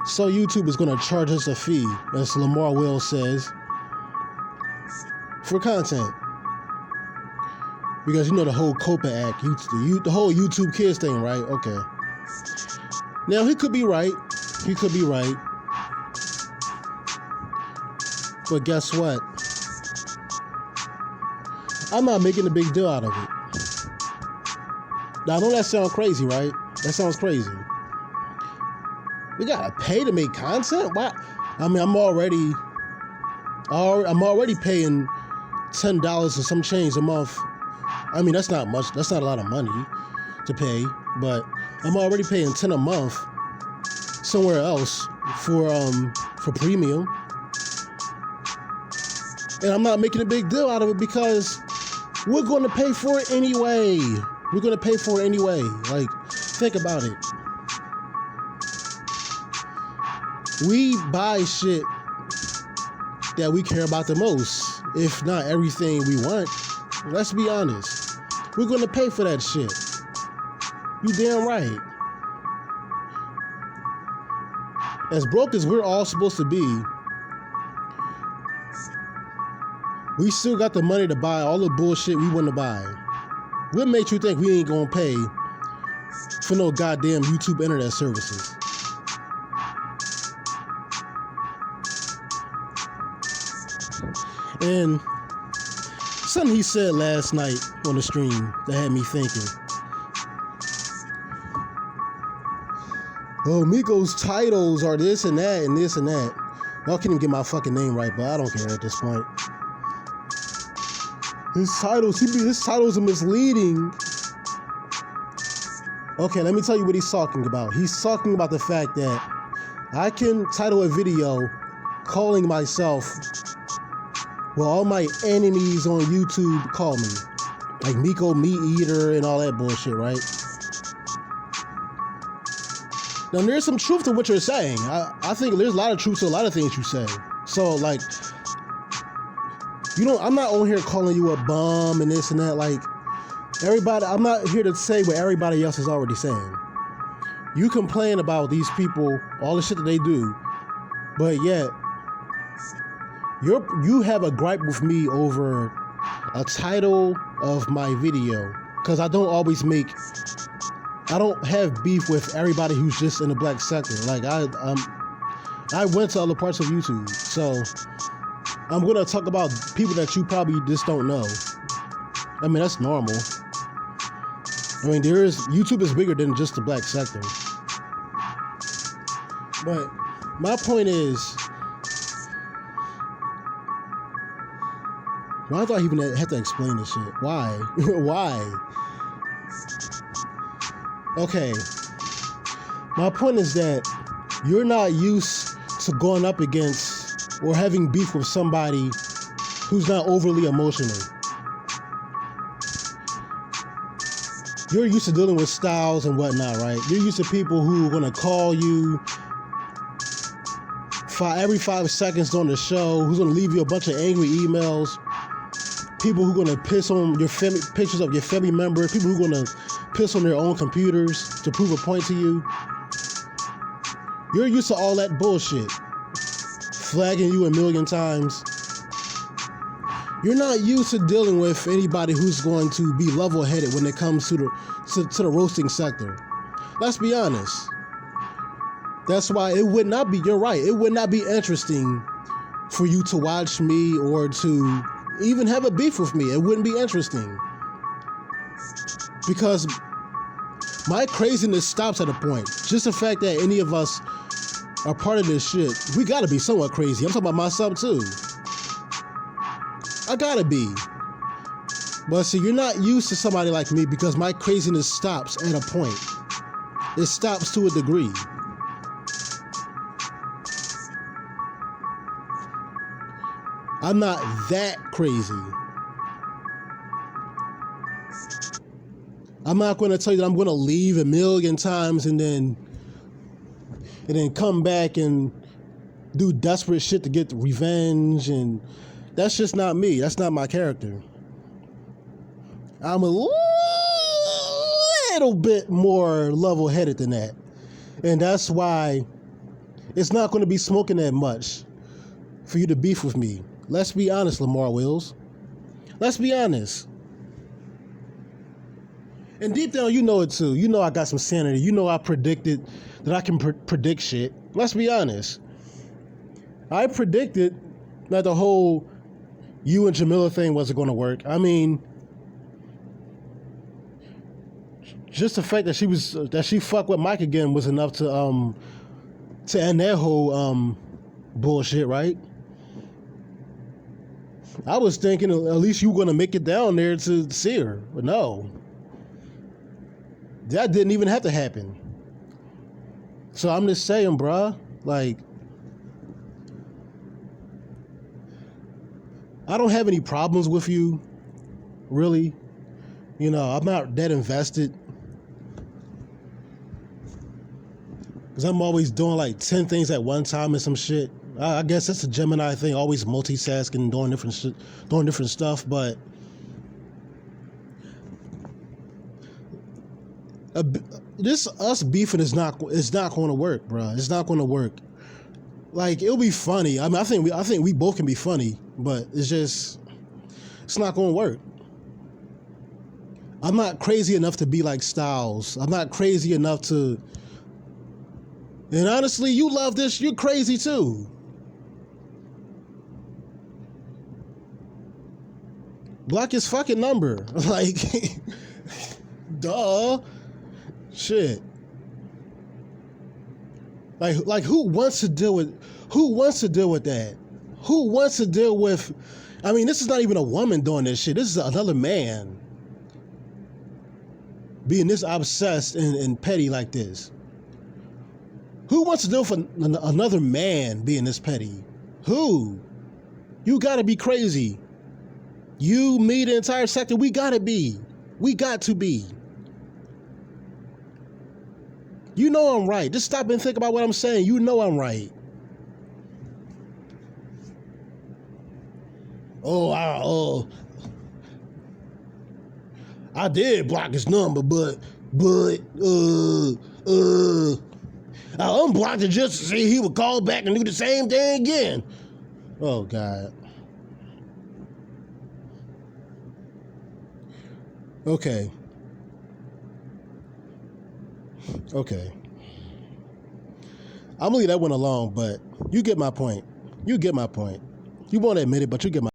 So YouTube is going to charge us a fee, as Lamar Will says, for content. Because you know the whole COPA Act, the whole YouTube Kids thing, right? Okay. Now, he could be right. He could be right. But guess what? I'm not making a big deal out of it. Now, I know that sounds crazy, right? That sounds crazy. We gotta pay to make content? Why? I mean, I'm already paying $10 or some change a month. I mean, that's not much. That's not a lot of money to pay, but I'm already paying $10 a month somewhere else for premium, and I'm not making a big deal out of it because we're going to pay for it anyway. We're going to pay for it anyway. Like, think about it. We buy shit that we care about the most, if not everything we want. Let's be honest. We're going to pay for that shit. You damn right. As broke as we're all supposed to be, we still got the money to buy all the bullshit we want to buy. What makes you think we ain't gonna pay for no goddamn YouTube internet services? And something he said last night on the stream that had me thinking. Oh, Miko's titles are this and that and this and that. Y'all can't even get my fucking name right, but I don't care at this point. His titles are misleading. Okay, let me tell you what he's talking about. He's talking about the fact that I can title a video calling myself, well, all my enemies on YouTube call me. Like Miko Meat Eater and all that bullshit, right? Now, there's some truth to what you're saying. I think there's a lot of truth to a lot of things you say. So, like, I'm not on here calling you a bum and this and that. Like, everybody, I'm not here to say what everybody else is already saying. You complain about these people, all the shit that they do, but yet, you have a gripe with me over a title of my video. Because I don't have beef with everybody who's just in the black sector. Like, I went to other parts of YouTube, so I'm gonna talk about people that you probably just don't know. I mean, that's normal. I mean, YouTube is bigger than just the black sector. But my point is, why do I even have to explain this shit? Why? Why? Okay. My point is that you're not used to going up against or having beef with somebody who's not overly emotional. You're used to dealing with styles and whatnot, right? You're used to people who are going to call you every 5 seconds during the show, who's going to leave you a bunch of angry emails, people who are going to piss on your pictures of your family members, people who are going to piss on their own computers to prove a point to you. You're used to all that bullshit, flagging you a million times. You're not used to dealing with anybody who's going to be level-headed when it comes to the roasting sector. Let's be honest. That's why it would not be, you're right, it would not be interesting for you to watch me or to even have a beef with me. It wouldn't be interesting. Because my craziness stops at a point. Just the fact that any of us are part of this shit, we gotta be somewhat crazy. I'm talking about myself too. I gotta be. But see, you're not used to somebody like me because my craziness stops at a point. It stops to a degree. I'm not that crazy. I'm not going to tell you that I'm going to leave a million times and then come back and do desperate shit to get revenge, and that's just not me. That's not my character. I'm a little bit more level-headed than that. And that's why it's not going to be smoking that much for you to beef with me. Let's be honest, Lamar Wills. Let's be honest. And deep down, you know it too. You know I got some sanity. You know I predicted that I can predict shit. Let's be honest. I predicted that the whole you and Jamila thing wasn't going to work. I mean, just the fact that she fucked with Mike again was enough to end that whole bullshit, right? I was thinking at least you were gonna make it down there to see her, but no, that didn't even have to happen. So I'm just saying, bruh, like, I don't have any problems with you, really. You know, I'm not that invested. Because I'm always doing like 10 things at one time and some shit. I guess that's a Gemini thing, always multitasking, doing different shit, doing different stuff. But this us beefing is not going to work, bro. It's not going to work. Like, it'll be funny. I mean, I think we both can be funny, but it's not going to work. I'm not crazy enough to be like Styles. I'm not crazy enough to. And honestly, you love this. You're crazy too. Block his fucking number. Like, duh. Shit. Like who wants to deal with that? Who wants to deal with, I mean, this is not even a woman doing this shit. This is another man being this obsessed and petty like this. Who wants to deal with another man being this petty? Who? You gotta be crazy. You, me, the entire sector, we gotta be. We got to be. You know I'm right. Just stop and think about what I'm saying. You know I'm right. I did block his number, but I unblocked it just to see he would call back and do the same thing again. Oh, God. Okay. I'm gonna leave that one alone, but you get my point. You won't admit it, but you get my